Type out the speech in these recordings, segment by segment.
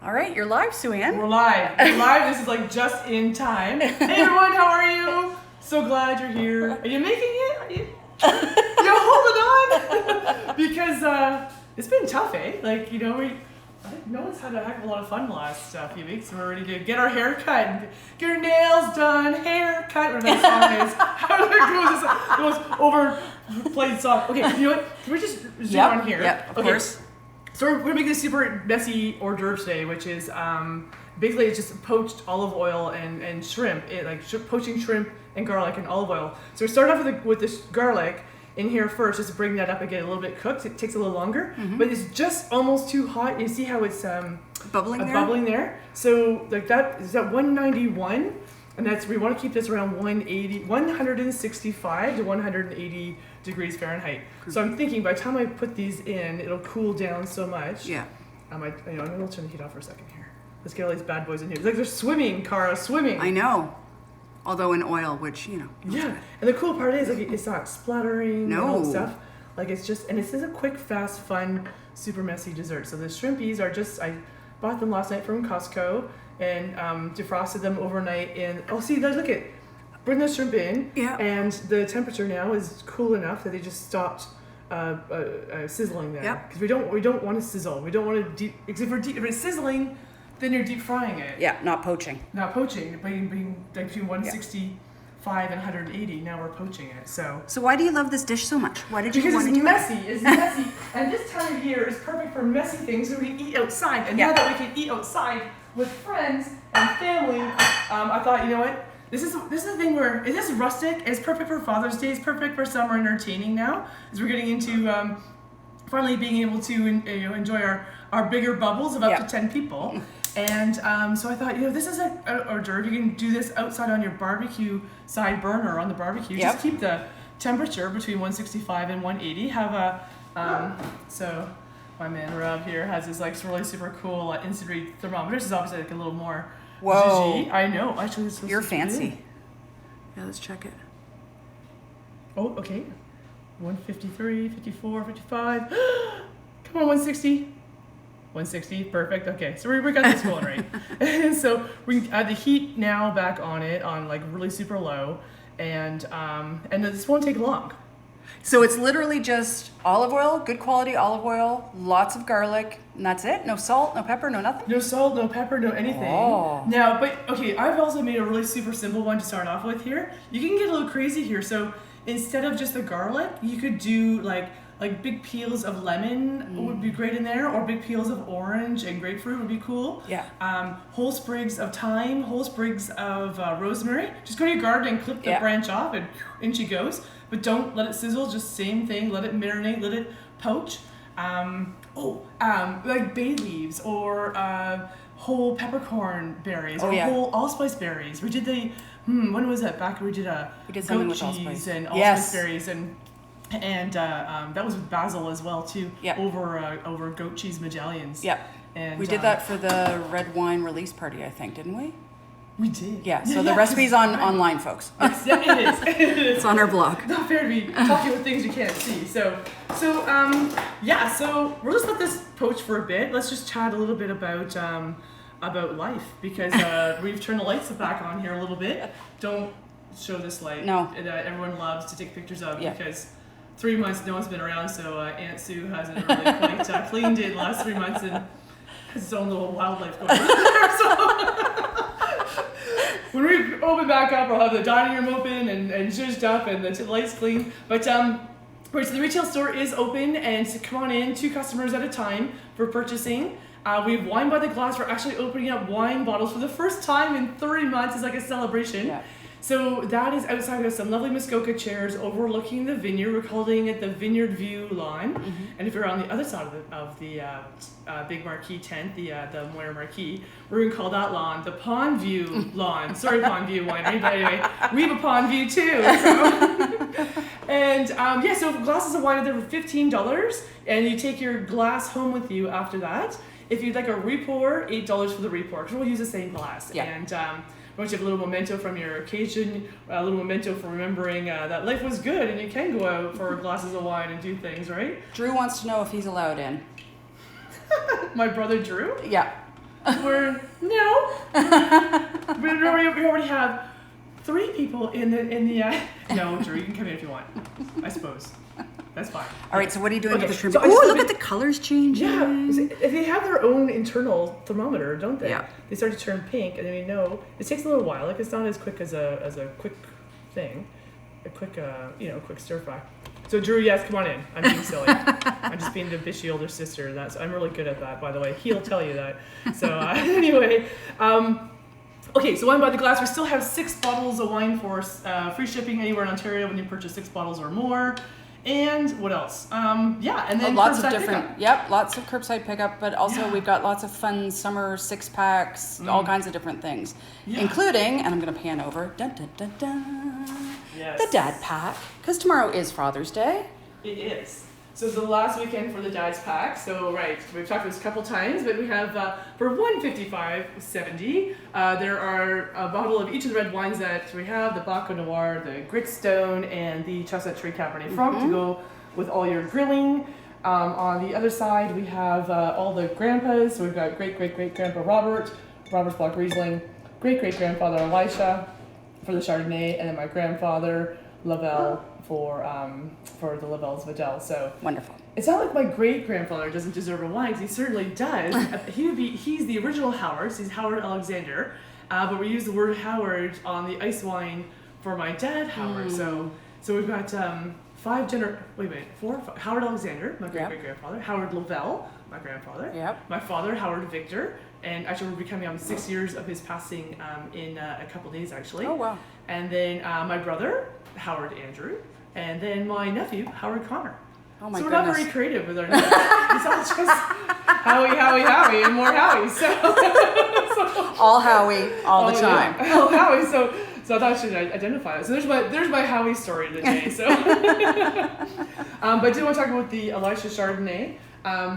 All right, you're live, Sue-Ann. We're live. We're live. This is like just in time. Hey everyone, how are you? So glad you're here. Are you making it? Are you holding on? Because it's been tough, eh? Like, you know, I think no one's had a heck of a lot of fun the last few weeks. We're ready to get our hair cut, and get our nails done, hair cut, whatever that song is. How that goes, the most overplayed song. Okay, you know what? Can we just zoom on here? Yep, of course. So we're gonna make this super messy hors d'oeuvre today, which is basically it's just poached olive oil and shrimp, poaching shrimp and garlic and olive oil. So we start off with this garlic in here first, just to bring that up and get a little bit cooked. It takes a little longer, but it's just almost too hot. You see how it's bubbling there. So like that is at 191, and that's we want to keep this around 165 to 180 degrees Fahrenheit. So I'm thinking by the time I put these in, it'll cool down so much. Yeah. I'm gonna turn the heat off for a second here. Let's get all these bad boys in here. It's like they're swimming, Cara, swimming. I know. Although in oil, which, you know. Yeah. And the cool part is, like, it's not splattering and all that stuff. Like, it's just, and it's just a quick, fast, fun, super messy dessert. So the shrimpies are just, I bought them last night from Costco and defrosted them overnight. And, look at, bring the shrimp in. Yeah. And the temperature now is cool enough that they just stopped sizzling there. Yeah. Because we don't want to sizzle. We don't want to deep, except for if it's sizzling, then you're deep frying it. Yeah, not poaching. Not poaching, being like between 165 and 180. Now we're poaching it. So why do you love this dish so much? Why did you want to do it? Because it's messy. And this time of year is perfect for messy things so we can eat outside. And now that we can eat outside with friends and family, I thought, you know what? This is the thing where it is rustic. It's perfect for Father's Day. It's perfect for summer entertaining now, as we're getting into finally being able to enjoy our bigger bubbles of up to 10 people. And so I thought, this is a hors d'oeuvre. You can do this outside on your barbecue side burner on the barbecue. Just keep the temperature between 165 and 180. Have so my man Rob here has his like really super cool instant read thermometer. This is obviously like a little more zhuzhy. I know. Actually, this you're fancy. Yeah, let's check it. Oh, okay. 153, 54, 55. Come on, 160. 160, perfect. Okay, so we got this going right. And so we can add the heat now back on it on like really super low, and this won't take long. So it's literally just olive oil, good quality olive oil, lots of garlic, and that's it? No salt, no pepper, no nothing? No salt, no pepper, no anything. Oh. Now, but okay, I've also made a really super simple one to start off with here. You can get a little crazy here. So instead of just the garlic, you could do like big peels of lemon would be great in there, or big peels of orange and grapefruit would be cool. Yeah. Whole sprigs of thyme, whole sprigs of rosemary. Just go to your garden and clip the branch off, and in she goes. But don't let it sizzle. Just same thing. Let it marinate. Let it poach. Like bay leaves or whole peppercorn berries whole allspice berries. We did when was that? Back we did something goat with cheese and allspice berries and that was with basil as well too. Yep. Over goat cheese medallions. Yep. And we did that for the red wine release party, I think, didn't we? We did. Yeah. So the recipe's online, folks. Yes, it is. It's on our blog. It's not fair to be talking with things you can't see. So we'll just let this poach for a bit. Let's just chat a little bit about life, because we've turned the lights back on here a little bit. Don't show this light. No. That everyone loves to take pictures of because 3 months no one's been around, so Aunt Sue hasn't really quite cleaned it the last 3 months and has its own little wildlife going on there. So when we open back up, I'll have the dining room open and zhuzhed up and the lights clean. But so the retail store is open, and so come on in, 2 customers at a time for purchasing. We have wine by the glass. We're actually opening up wine bottles for the first time in 3 months. It's like a celebration. Yeah. So that is outside. We have some lovely Muskoka chairs overlooking the vineyard. We're calling it the Vineyard View Lawn. Mm-hmm. And if you're on the other side of the big marquee tent, the Moira Marquee, we're going to call that lawn the Pond View Lawn. Sorry, Pond View Winery, but anyway, we have a pond view too. So. And so glasses of wine are there for $15, and you take your glass home with you after that. If you'd like a repour, $8 for the repour, because we'll use the same glass. Yeah. And once you have a little memento from your occasion, a little memento for remembering that life was good and you can go out for glasses of wine and do things, right? Drew wants to know if he's allowed in. My brother Drew? Yeah. We're no. we already have 3 people in the no, Drew, you can come in if you want. I suppose. That's fine. All right, so what are you doing Okay, with the shrimp? so I Oh, just look love at the colors changing. Yeah, they have their own internal thermometer, don't they? Yeah. They start to turn pink, and then you know it takes a little while. Like it's not as quick as a quick thing, a quick quick stir fry. So Drew, yes, come on in. I'm being silly. I'm just being the bitchy older sister. I'm really good at that, by the way. He'll tell you that. So anyway. Okay, so wine by the glass. We still have 6 bottles of wine for free shipping anywhere in Ontario when you purchase 6 bottles or more. And what else? Yeah, and then Lots of curbside different, pickup. yep, lots of curbside pickup, but also Yeah. we've got lots of fun summer 6-packs, all kinds of different things, Yeah. including, and I'm going to pan over, dun, dun, dun, dun, Yes. the dad pack, because tomorrow is Father's Day. It is. So it's the last weekend for the Dad's Pack. So right, we've talked about this a couple times, but we have for $155.70, there are a bottle of each of the red wines that we have: the Baco Noir, the Gritstone, and the Chestnut Tree Cabernet Franc to go with all your grilling. On the other side, we have all the grandpas. So we've got great grandpa Robert, Robert's Block Riesling, great grandfather Elisha for the Chardonnay, and then my grandfather Lavelle for the Lavelle's Vidal. So Wonderful. it's not like my great grandfather doesn't deserve a wine, 'cause he certainly does. He's the original Howard. So he's Howard Alexander, but we use the word Howard on the ice wine for my dad Howard. So we've got 4, Howard Alexander, my great grandfather, Howard Lavelle, my grandfather, my father Howard Victor, and actually we're becoming on 6 years of his passing in a couple days actually. Oh, wow. And then my brother Howard Andrew, and then my nephew Howard Connor. Oh my So we're goodness. not very creative with our names. It's all just Howie, and more Howie. So All Howie, all the time. Yeah. Oh, Howie. So I thought I should identify it. So there's my Howie story today. So, but I do want to talk about the Elisha Chardonnay.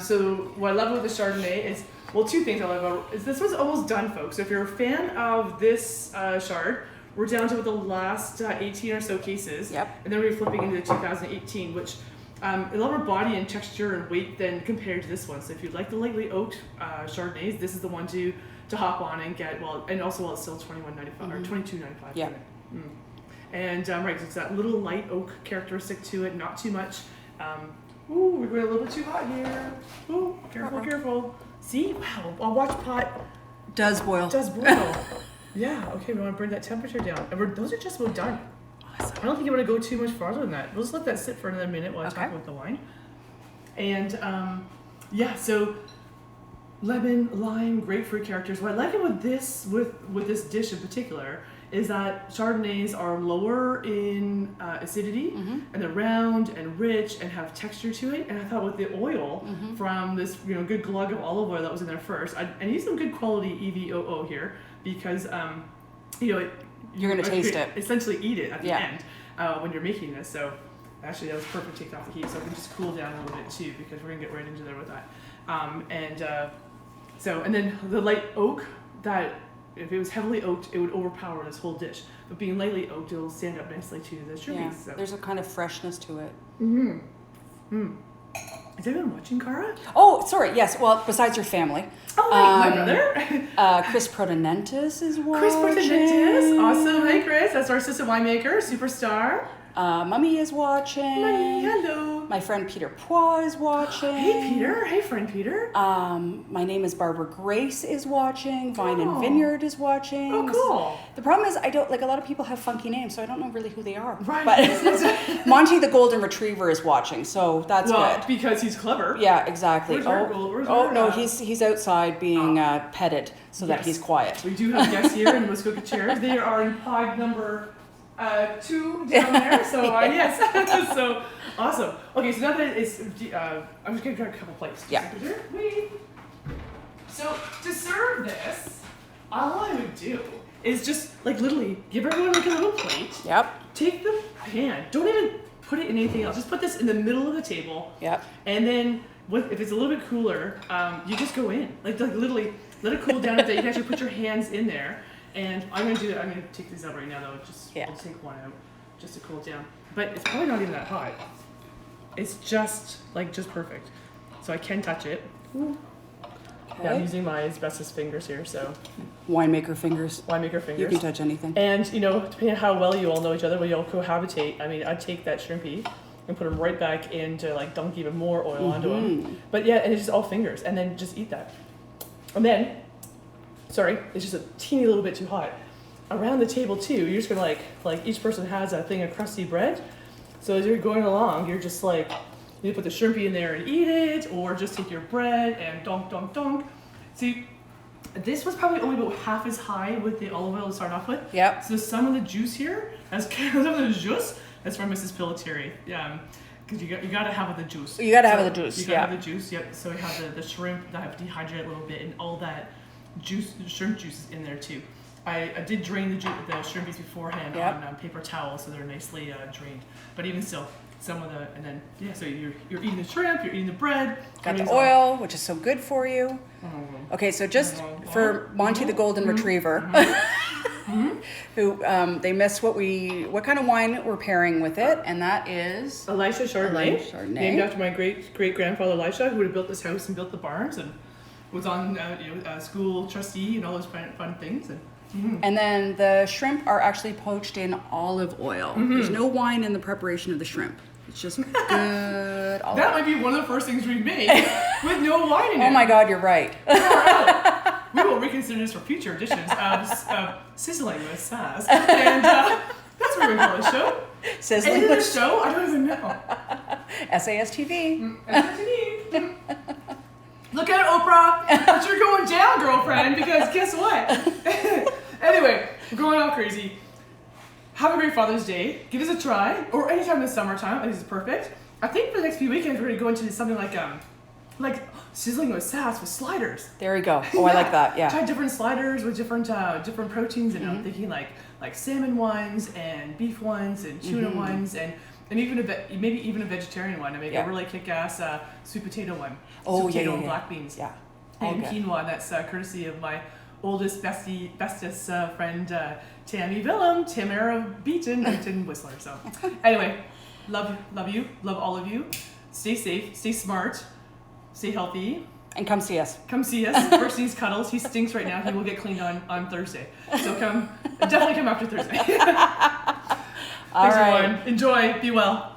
So what I love about the Chardonnay is, well, 2 things I love about it. This was almost done, folks. So if you're a fan of this Chard, we're down to the last 18 or so cases. Yep. And then we're flipping into the 2018, which a lot more body and texture and weight than compared to this one. So if you like the lightly oaked Chardonnays, this is the one to hop on and get, and also while it's still $21.95 or $22.95. Yeah. And right, it's that little light oak characteristic to it, not too much. Ooh, we're going a little bit too hot here. Ooh, careful. See? Wow, a watch pot Does boil. does boil. Yeah, okay, we want to bring that temperature down. And those are just about done. Awesome. I don't think you want to go too much farther than that. We'll just let that sit for another minute while I talk about the wine. And so lemon, lime, grapefruit characters. What I like about this with this dish in particular is that Chardonnays are lower in acidity, and they're round and rich and have texture to it. And I thought with the oil from this good glug of olive oil that was in there first, I used some good quality EVOO here because you're going to taste it. Essentially eat it at the end when you're making this. So actually that was perfect to take off the heat, so I can just cool down a little bit too, because we're gonna get right into there with that. And then the light oak, that if it was heavily oaked, it would overpower this whole dish. But being lightly oaked, it'll stand up nicely to the chilies. Yeah, So. there's a kind of freshness to it. Is anyone watching, Cara? Oh, sorry. Yes. Well, besides your family. Oh, right, my brother. Chris Protonentis is watching. Chris Portenentis. Awesome. Hey, Chris. That's our assistant winemaker, superstar. Mummy is watching. Money, hello. My friend Peter Poix is watching. Hey, Peter. Hey, friend Peter. My name is Barbara Grace is watching. Vine and Vineyard is watching. Oh, cool. The problem is I don't, like, a lot of people have funky names, so I don't know really who they are. Right. But Monty the Golden Retriever is watching, so that's good. Because he's clever. Yeah, exactly. Where's our gold? Where's our, no, he's outside being petted so that he's quiet. We do have guests here in the Muskoka chairs. They are in pod number 2 down there. So yes, so awesome. Okay, so now that it's, I'm just gonna grab a couple plates. Yeah. So to serve this, all I would do is just like literally give everyone like a little plate. Yep. Take the pan. Don't even put it in anything else. Just put this in the middle of the table. Yep. And then if it's a little bit cooler, you just go in. Like literally let it cool down a bit. You can actually put your hands in there. And I'm going to do that. I'm going to take these out right now, though. We'll take one out just to cool it down. But it's probably not even that hot. It's just perfect. So I can touch it. Ooh. Yeah, I'm Okay. using my asbestos fingers here, so Winemaker fingers. winemaker You fingers. can touch anything. And, you know, depending on how well you all know each other, when you all cohabitate, I mean, I'd take that shrimpy and put them right back into, like, dunk even more oil onto them. But yeah, and it's just all fingers, and then just eat that. And then, sorry, it's just a teeny little bit too hot. Around the table, too, you're just gonna, like each person has a thing of crusty bread. So as you're going along, you're just like, you put the shrimpy in there and eat it, or just take your bread and donk, donk, donk. See, this was probably only about half as high with the olive oil to start off with. Yep. So some of the juice here, some of the juice, that's from Mrs. Pelletieri. Yeah, because you gotta have the juice. You gotta have the juice, You gotta have the juice. Yep. So we have the shrimp that have dehydrated a little bit, and all that juice, shrimp juice is in there too. I did drain the shrimpies beforehand Yep. on paper towels, so they're nicely drained. But even still, some of the, and then yeah, so you're eating the shrimp, you're eating the bread. Got the everything's oil, which is so good for you. all- Okay, so just for Monty the Golden Retriever, who they missed what kind of wine we're pairing with it, and that is Elisha Chardonnay, Elisha Chardonnay. named after my great grandfather Elisha, who would have built this house and built the barns and was on school trustee and all those fun things. And then the shrimp are actually poached in olive oil. There's no wine in the preparation of the shrimp. It's just good olive That oil. might be one of the first things we make with no wine in it. Oh my God, you're right. We will reconsider this for future editions of Sizzling with Sass. And that's what we're calling the show. Sizzling End of the with show? I don't even know. SASTV. Look out, Oprah! But you're going down, girlfriend, because guess what? Anyway, we're going all crazy. Have a great Father's Day. Give us a try, or anytime in the summertime. I think this is perfect. I think for the next few weekends we're gonna go into something like sizzling with sass with sliders. There we go. Oh, I like that. Yeah. Try different sliders with different proteins, and I'm thinking like salmon ones and beef ones and tuna ones and even maybe even a vegetarian one. I make Yeah. a really kick-ass sweet potato one. Oh, Sweet potato yeah, and yeah. black beans. Yeah. And Okay. quinoa. That's courtesy of my oldest bestest friend Tammy Willem, Tamara Beaton Whistler. So anyway, love you, love all of you. Stay safe, stay smart, stay healthy. And come see us. Come see us. First needs cuddles. He stinks right now. He will get cleaned on Thursday. So definitely come after Thursday. All Thanks right. everyone. Enjoy. Be well.